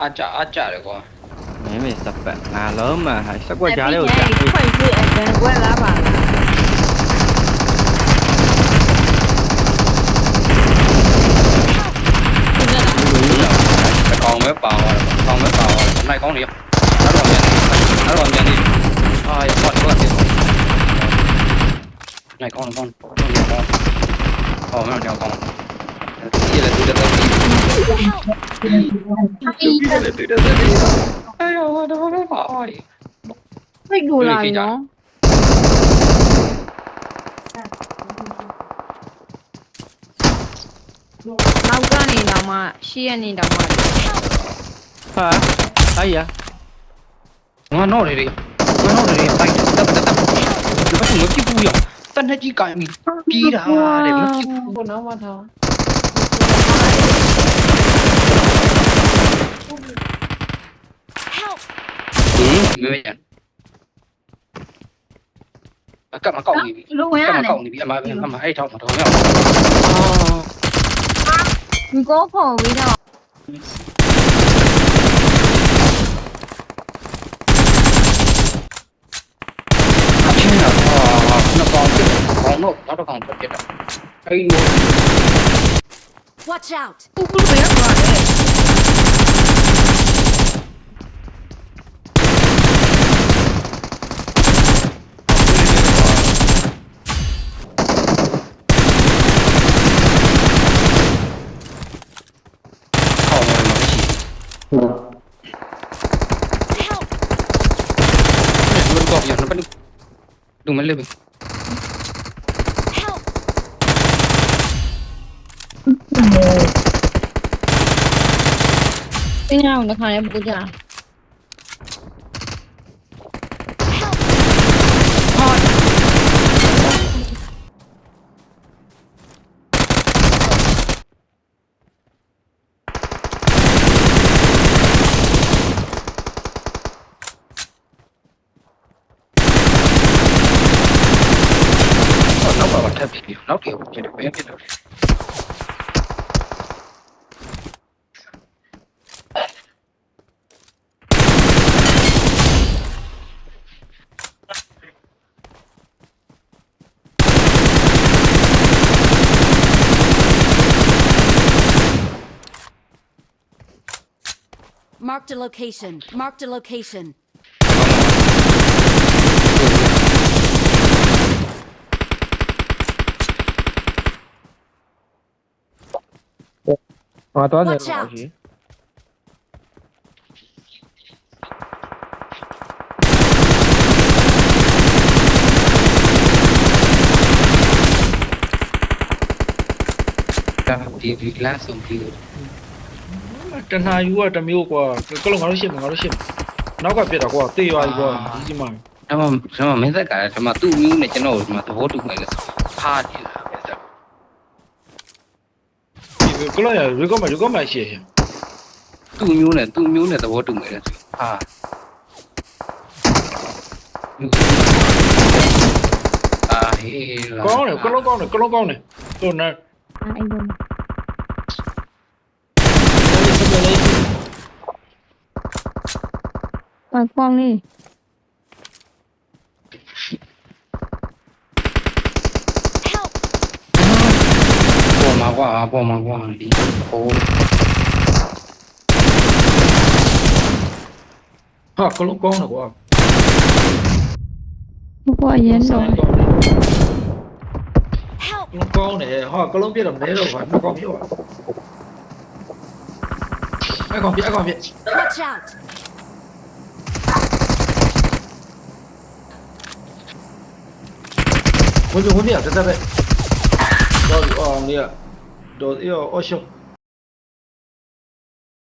အားကြတယ်ကွာမင်းမေစပတ်ငါလုံးမှစကွက်ကြားလေးကိုကြာခွင့်ပြည့်အတန်ကွက်လားပါလားကောင်ပဲပါသွားတယ်ကောင်ပဲပါသွားတယ်နိုင်ကောင်းနေနောက်တော့မြန်နေအာရပါတော့တယ်နိုင်ကောင်းကောင်းဟောမင်းကြောက်ကောင်းဒီလေတူတဲ့哎呀，我都没法儿。ဖိတ်လို့လာပြီနော်နောက်ကနေတော့မှရှေ့ရနေတော့မှဟာအေးရ我闹的这个，我闹的这个，哎，等，我屁股痒，但他几干米，逼他的，我屁股。ဘုနောက်မှထား没没见。干嘛告你？干嘛告你？干嘛？哎，吵嘛，吵没有？哦。你嗰個味道天啊！哇，那光肉，拿着光不接着。哎呦 Watch out! 不不要過嚟ดูมันเลยไปတင်းအောင်တစ်ခါလေးပို့ကြနောက်ပါထပ်ပြီနောက်ပြေဖြစ်တယ်ဘယ်ဖြစ်လို့ Marked a location. Marked a location. ငါတော့နေ Watch တော့ out! ရှိဒီလားဆုံးပြီးတဏှာယူကတစ်မျိုးကွာကလုံးငါတို့ရှင်းမယ်နောက်ကပြက်တာကွာတေးရွာကြီးကွာကြီးမ ဒါမှမင်းသက်ကလည်းဒါမှသူ့မျိုးနဲ့ကျွန်တော်တို့ဒီမှာသဘောတူမယ်လေဖားနေတာမင်းသက် ဒီကလုံးရရီကောမရှေ့ သူ့မျိုးနဲ့သဘောတူမယ်လေဖားအာဟေး ကောင်းတယ်ကလုံးကောင်းတယ်ဟိုနာ အဲ့ဒါပါကောင်းလေးပေါ်မှာကွာဒီဟို ဟာကလုံးကောင်းတယ်ကွာ ဘွားရင်းတော့ Help! ကလုံးကောင်းတယ်ဟာကလုံးပြက်တော့မလဲတော့ကွာမကောင်းပြက်ပါအဲ့ကောင်ပြက် Watch out! ဝင်ပြတက်တက်ပဲတော့အော်နေရတော့အော်ရှော